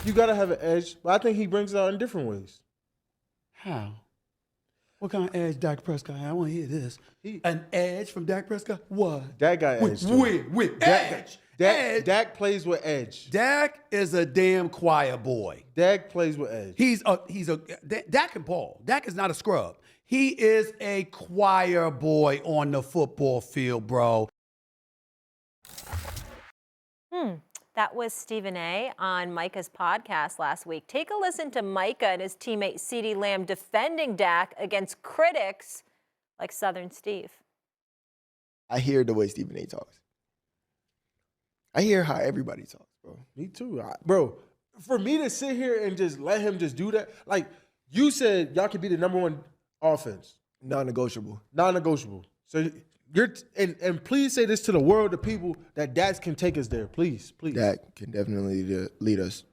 You got to have an edge, but I think he brings it out in different ways. How? What kind of edge Dak Prescott had? I want to hear this. An edge from Dak Prescott? What? Dak got edge, too. With edge. Edge. Dak plays with edge. Dak is a damn choir boy. Dak plays with edge. Dak can ball. Dak is not a scrub. He is a choir boy on the football field, bro. That was Stephen A. on Micah's podcast last week. Take a listen to Micah and his teammate CeeDee Lamb defending Dak against critics like Southern Steve. I hear the way Stephen A. talks. I hear how everybody talks, bro. Me too. Bro, for me to sit here and just let him just do that, like you said, y'all could be the #1 offense. Non-negotiable. Non-negotiable. So and please say this to the world, the people, that Dak can take us there. Please. Dak can definitely lead us.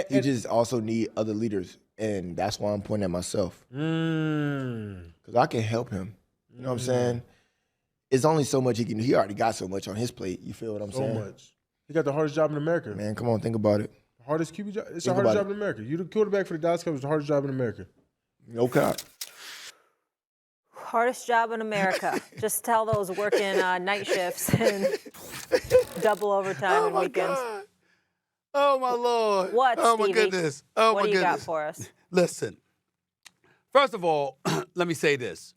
He just also need other leaders, and that's why I'm pointing at myself. Because I can help him. You know what I'm saying? It's only so much he can do. He already got so much on his plate. You feel what I'm saying? So much. He got the hardest job in America. Man, come on, think about it. Hardest QB job. It's the hardest job in America. You the quarterback for the Dallas Cowboys. The hardest job in America. No cap. Hardest job in America. Just tell those working night shifts and double overtime and weekends. God. Oh, my Lord. What, Oh, my Stevie? goodness. Oh, what my do you goodness. got for us? Listen, first of all, let me say this.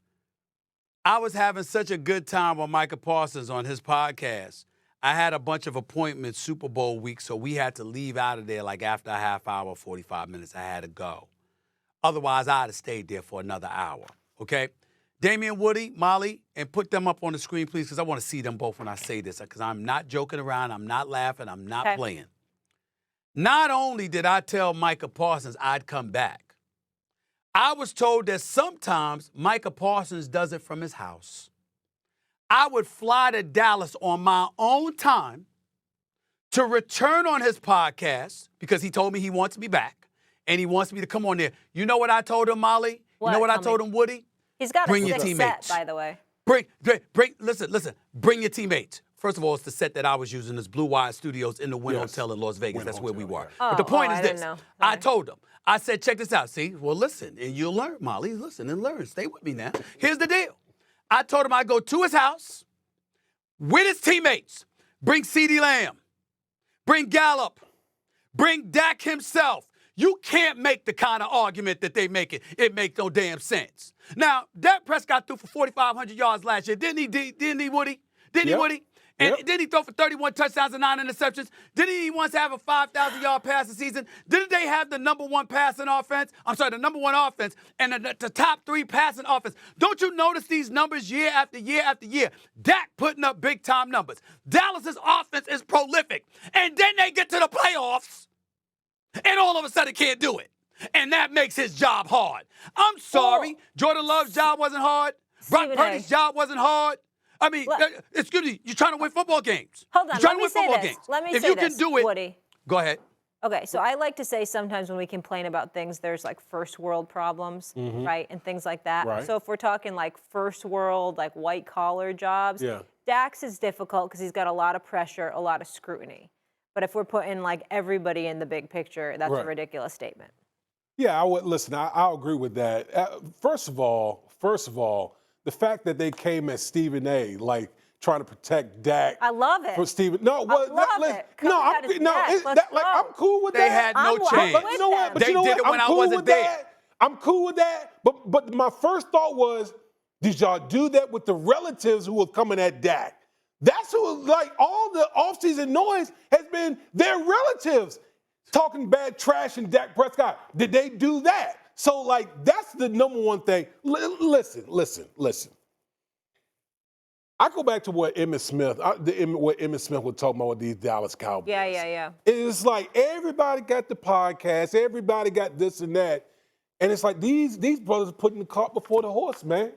I was having such a good time with Micah Parsons on his podcast. I had a bunch of appointments Super Bowl week, so we had to leave out of there like after a half hour, 45 minutes. I had to go. Otherwise, I'd have stayed there for another hour, okay? Damien Woody, Molly, and put them up on the screen, please, because I want to see them both when I say this, because I'm not joking around, I'm not laughing, I'm not playing. Not only did I tell Micah Parsons I'd come back, I was told that sometimes Micah Parsons does it from his house. I would fly to Dallas on my own time to return on his podcast because he told me he wants me back and he wants me to come on there. You know what I told him, Molly? What? You know what I told him, Woody? He's got Bring a your sick teammates. set, by the way. Listen. Bring your teammates. First of all, it's the set that I was using, this Blue Wire Studios in the Wynn Hotel in Las Vegas. That's where we were. But the point is this. I told them. I said, check this out. See, well, listen, and you'll learn, Molly. Listen and learn. Stay with me now. Here's the deal. I told him I'd go to his house with his teammates. Bring CeeDee Lamb. Bring Gallup. Bring Dak himself. You can't make the kind of argument that they make it. It makes no damn sense. Now, Dak Prescott threw for 4,500 yards last year. Didn't he, Woody? Didn't he, Woody? And didn't he throw for 31 touchdowns and 9 interceptions? Didn't he once have a 5,000-yard passing season? Didn't they have the #1 passing offense? I'm sorry, the #1 offense and the top 3 passing offense. Don't you notice these numbers year after year after year? Dak putting up big-time numbers. Dallas's offense is prolific. And then they get to the playoffs, and all of a sudden can't do it. And that makes his job hard. I'm sorry. Jordan Love's job wasn't hard. Brock Purdy's job wasn't hard. I mean, excuse me, you're trying to win football games. Hold on, you're trying to win football games. Let me if say you this, can do it, Woody. Go ahead. Okay, so I like to say sometimes when we complain about things, there's like first world problems, right, and things like that. Right. So if we're talking like first world, like white collar jobs, Dak's is difficult because he's got a lot of pressure, a lot of scrutiny. But if we're putting like everybody in the big picture, that's a ridiculous statement. Yeah, I would listen. I'll agree with that. First of all, the fact that they came at Stephen A. like trying to protect Dak. I love it. For Stephen, I love it. I'm cool with that. They had no chance. But you know what? They did it when I wasn't there. I'm cool with that. But my first thought was, did y'all do that with the relatives who were coming at Dak? That's who, like, all the offseason noise has been their relatives talking bad trash in Dak Prescott. Did they do that? So, like, that's the #1 thing. Listen. I go back to what Emmitt Smith was talking about with these Dallas Cowboys. Yeah. It's like everybody got the podcast, everybody got this and that, and it's like these brothers are putting the cart before the horse, man.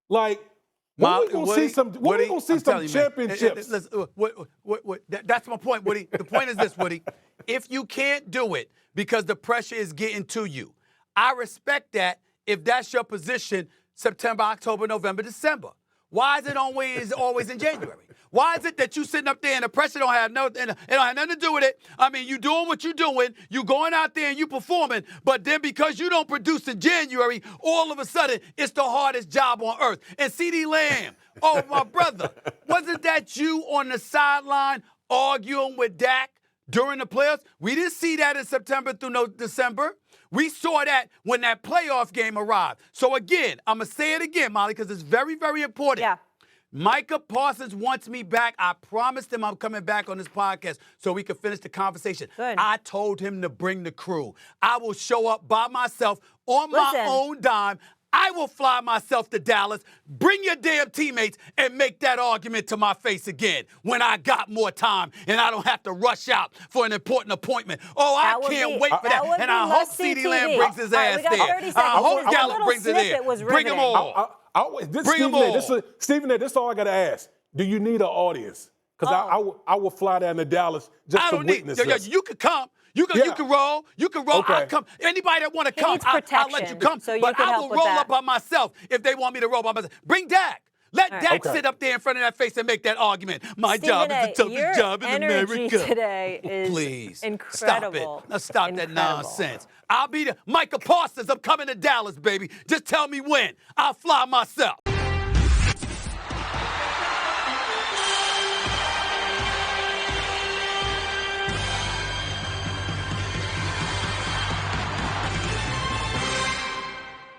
Like, when we gonna see some championships? That's my point, Woody. The point is this, Woody. If you can't do it because the pressure is getting to you, I respect that if that's your position September, October, November, December. Why is it always in January? Why is it that you sitting up there and the pressure don't have nothing to do with it? I mean, you doing what you doing, you going out there and you performing, but then because you don't produce in January, all of a sudden it's the hardest job on earth. And CeeDee Lamb, oh my brother, wasn't that you on the sideline arguing with Dak during the playoffs? We didn't see that in September through December. We saw that when that playoff game arrived. So again, I'm going to say it again, Molly, because it's very, very important. Yeah. Micah Parsons wants me back. I promised him I'm coming back on this podcast so we can finish the conversation. Good. I told him to bring the crew. I will show up by myself on my own dime. I will fly myself to Dallas, bring your damn teammates, and make that argument to my face again when I got more time and I don't have to rush out for an important appointment. Oh, I can't wait for that. And I hope CeeDee Lamb brings his ass there. I hope Gallup brings it there. Bring them all. Stephen, this is all I got to ask. Do you need an audience? Because I will fly down to Dallas just to witness this. You could come. You can roll. You can roll. Okay. I'll come. Anybody that want to come, I'll let you come. So but I will roll up by myself if they want me to roll by myself. Bring Dak. Let Dak sit up there in front of that face and make that argument. My job is the toughest job in America. Your energy today is Please, incredible. Stop it. Now stop that nonsense. I'll be the Micah Parsons. I'm coming to Dallas, baby. Just tell me when. I'll fly myself.